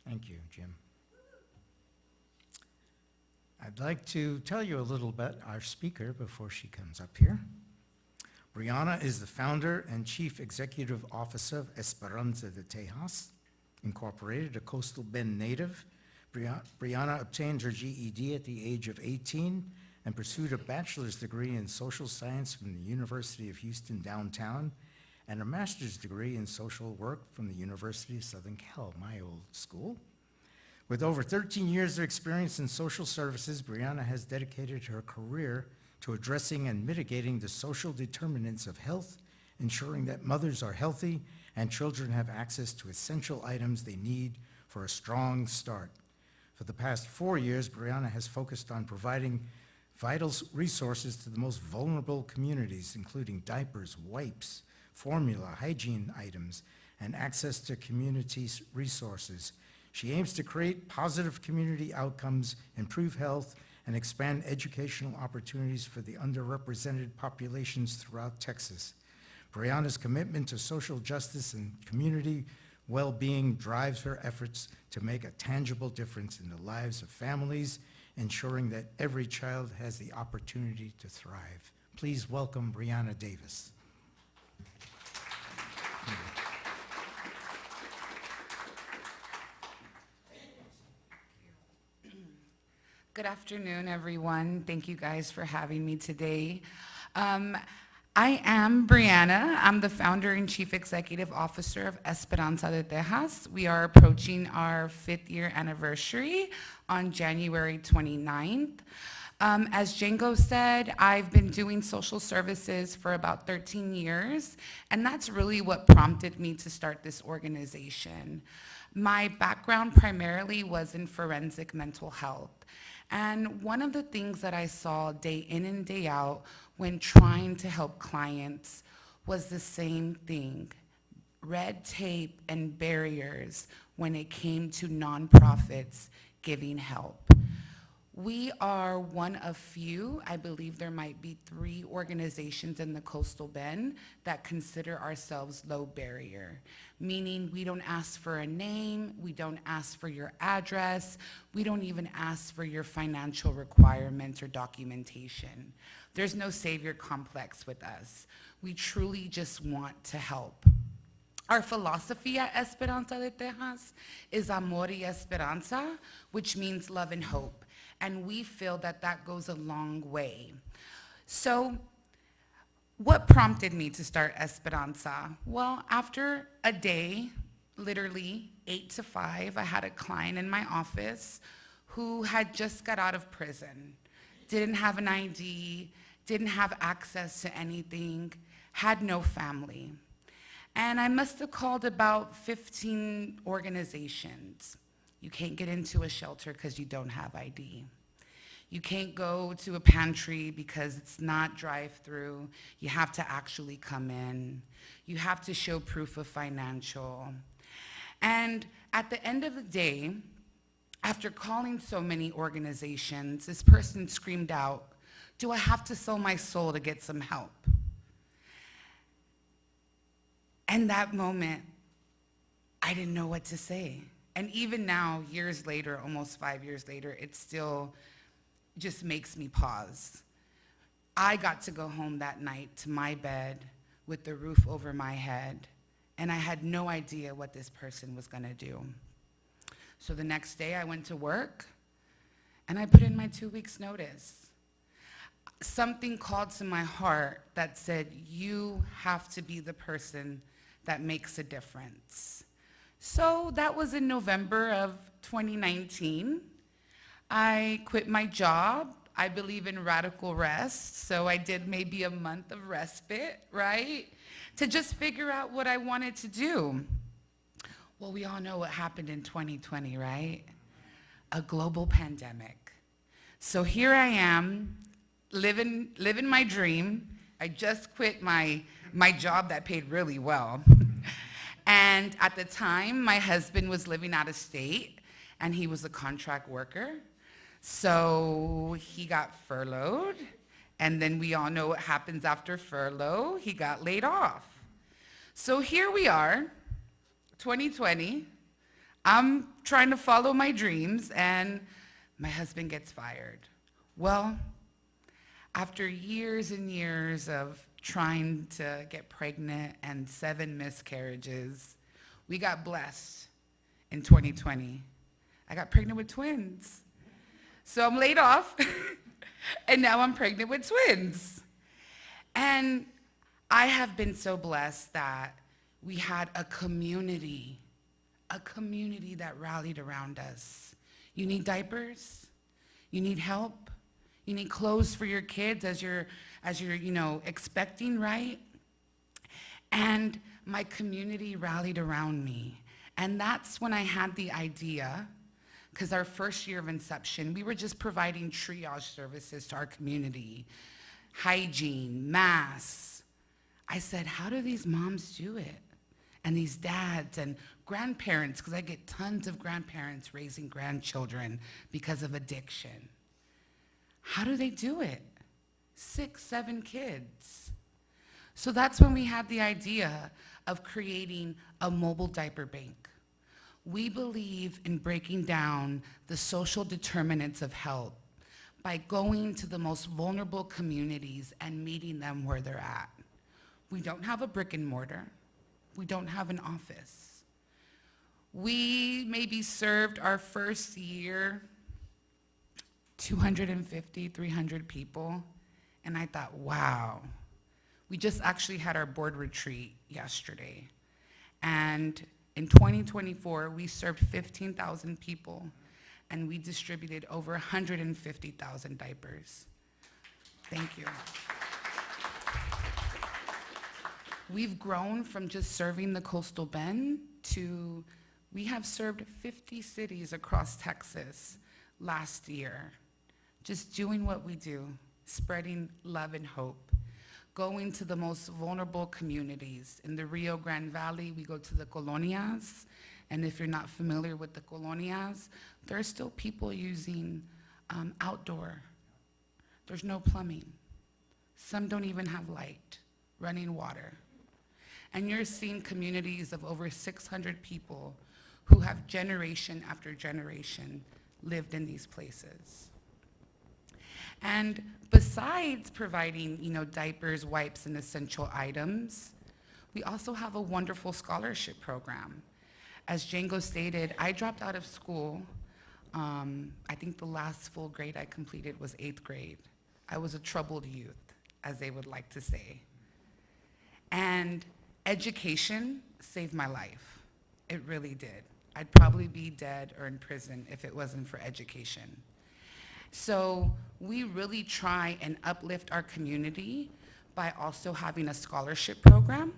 Thank you, Jim. I'd like to tell you a little about our speaker before she comes up here. Brianna is the founder and chief executive officer of Esperanza de Tejas, Incorporated, a coastal Bend native. Brianna obtained her GED at the age of 18 and pursued a bachelor's degree in social science from the University of Houston downtown and a master's degree in social work from the University of Southern Cal, my old school. With over 13 years of experience in social services, Brianna has dedicated her career to addressing and mitigating the social determinants of health, ensuring that mothers are healthy and children have access to essential items they need for a strong start. For the past 4 years, Brianna has focused on providing vital resources to the most vulnerable communities, including diapers, wipes, formula, hygiene items, and access to community resources. She aims to create positive community outcomes, improve health, and expand educational opportunities for the underrepresented populations throughout Texas. Brianna's commitment to social justice and community well-being drives her efforts to make a tangible difference in the lives of families, ensuring that every child has the opportunity to thrive. Please welcome Brianna Davis. Good afternoon, everyone. Thank you guys for having me today. I am Brianna. I'm the founder and chief executive officer of Esperanza de Tejas. We are approaching our 5th year anniversary on January 29th. As Django said, I've been doing social services for about 13 years, and that's really what prompted me to start this organization. My background primarily was in forensic mental health. And one of the things that I saw day in and day out when trying to help clients was the same thing: red tape and barriers when it came to nonprofits giving help. We are one of few, I believe there might be 3 organizations in the Coastal Bend that consider ourselves low barrier, meaning we don't ask for a name, we don't ask for your address, we don't even ask for your financial requirements or documentation. There's no savior complex with us. We truly just want to help. Our philosophy at Esperanza de Tejas is Amor y Esperanza, which means love and hope. And we feel that that goes a long way. So what prompted me to start Esperanza? Well, after a day, literally 8 to 5, I had a client in my office who had just got out of prison, didn't have an ID, didn't have access to anything, had no family. And I must have called about 15 organizations. You can't get into a shelter because you don't have ID. You can't go to a pantry because it's not drive-through. You have to actually come in. You have to show proof of financial. And at the end of the day, after calling so many organizations, this person screamed out, "Do I have to sell my soul to get some help?" And that moment, I didn't know what to say. And even now, years later, almost 5 years later, it still just makes me pause. I got to go home that night to my bed with the roof over my head, and I had no idea what this person was gonna do. So the next day I went to work, and I put in my 2 weeks notice. Something called to my heart that said, you have to be the person that makes a difference. So that was in November of 2019. I quit my job. I believe in radical rest, so I did maybe a month of respite, right? To just figure out what I wanted to do. Well, we all know what happened in 2020, right? A global pandemic. So here I am, living my dream. I just quit my job that paid really well. And at the time, my husband was living out of state, and he was a contract worker. So he got furloughed, and then we all know what happens after furlough. He got laid off. So here we are, 2020. I'm trying to follow my dreams, and my husband gets fired. Well, after years and years of trying to get pregnant and 7 miscarriages, we got blessed in 2020. I got pregnant with twins. So I'm laid off, and now I'm pregnant with twins. And I have been so blessed that we had a community that rallied around us. You need diapers? You need help? You need clothes for your kids as you're expecting, right? And my community rallied around me. And that's when I had the idea, because our first year of inception, we were just providing triage services to our community, hygiene, masks. I said, how do these moms do it? And these dads and grandparents, because I get tons of grandparents raising grandchildren because of addiction. How do they do it? 6, 7 kids. So that's when we had the idea of creating a mobile diaper bank. We believe in breaking down the social determinants of health by going to the most vulnerable communities and meeting them where they're at. We don't have a brick and mortar. We don't have an office. We maybe served our first year 250, 300 people, and I thought, wow. We just actually had our board retreat yesterday, and in 2024, we served 15,000 people, and we distributed over 150,000 diapers. Thank you. We've grown from just serving the coastal bend to, we have served 50 cities across Texas last year. Just doing what we do, spreading love and hope, going to the most vulnerable communities. In the Rio Grande Valley, we go to the colonias, and if you're not familiar with the colonias, there are still people using outdoor. There's no plumbing. Some don't even have light, running water. And you're seeing communities of over 600 people who have generation after generation lived in these places. And besides providing, diapers, wipes, and essential items, we also have a wonderful scholarship program. As Django stated, I dropped out of school. I think the last full grade I completed was 8th grade. I was a troubled youth, as they would like to say. And education saved my life. It really did. I'd probably be dead or in prison if it wasn't for education. So we really try and uplift our community by also having a scholarship program.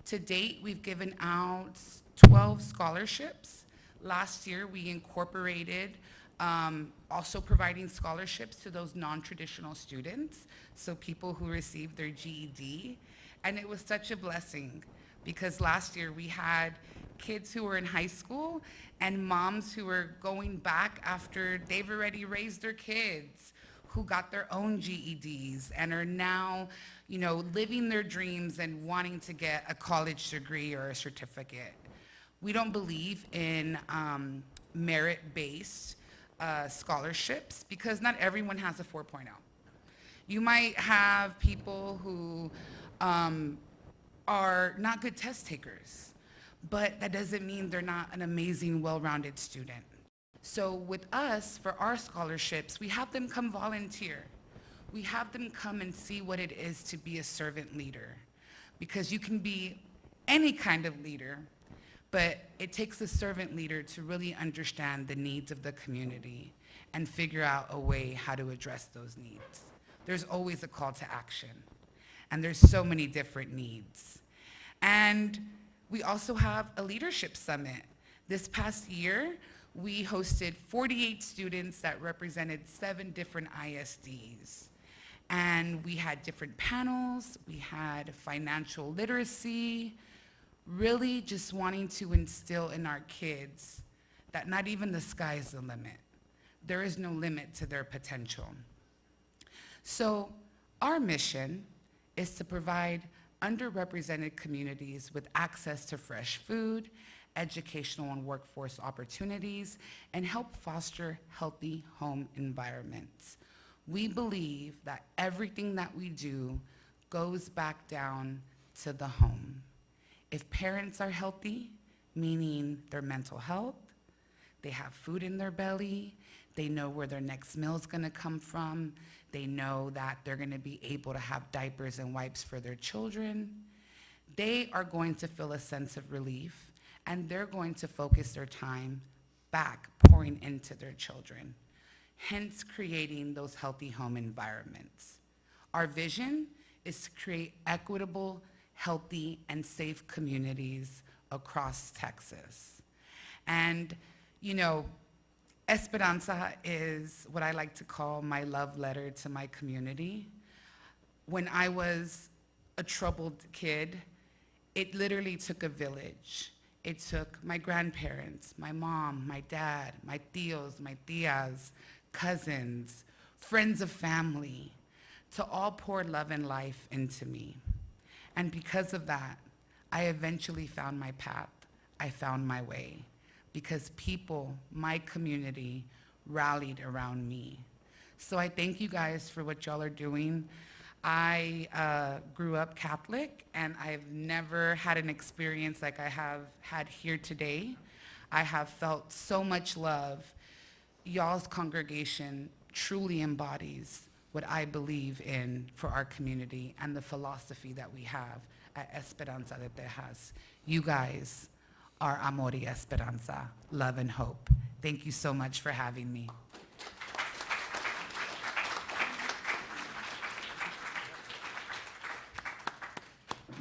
To date, we've given out 12 scholarships. Last year, we incorporated also providing scholarships to those non-traditional students, so people who received their GED. And it was such a blessing because last year we had kids who were in high school and moms who were going back after they've already raised their kids, who got their own GEDs and are now, living their dreams and wanting to get a college degree or a certificate. We don't believe in merit-based scholarships because not everyone has a 4.0. You might have people who are not good test takers, but that doesn't mean they're not an amazing, well-rounded student. So with us, for our scholarships, we have them come volunteer. We have them come and see what it is to be a servant leader, because you can be any kind of leader, but it takes a servant leader to really understand the needs of the community and figure out a way how to address those needs. There's always a call to action, and there's so many different needs. And we also have a leadership summit. This past year, we hosted 48 students that represented 7 different ISDs. And we had different panels, we had financial literacy, really just wanting to instill in our kids that not even the sky is the limit. There is no limit to their potential. So our mission is to provide underrepresented communities with access to fresh food, educational and workforce opportunities, and help foster healthy home environments. We believe that everything that we do goes back down to the home. If parents are healthy, meaning their mental health, they have food in their belly, they know where their next meal is gonna come from, they know that they're gonna be able to have diapers and wipes for their children, they are going to feel a sense of relief, and they're going to focus their time back pouring into their children, hence creating those healthy home environments. Our vision is to create equitable, healthy, and safe communities across Texas. And, you know, Esperanza is what I like to call my love letter to my community. When I was a troubled kid, it literally took a village. It took my grandparents, my mom, my dad, my tios, my tias, cousins, friends of family, to all pour love and life into me. And because of that, I eventually found my path. I found my way, because people, my community, rallied around me. So I thank you guys for what y'all are doing. I grew up Catholic, and I've never had an experience like I have had here today. I have felt so much love. Y'all's congregation truly embodies what I believe in for our community and the philosophy that we have at Esperanza de Tejas. You guys are Amor y Esperanza, love and hope. Thank you so much for having me.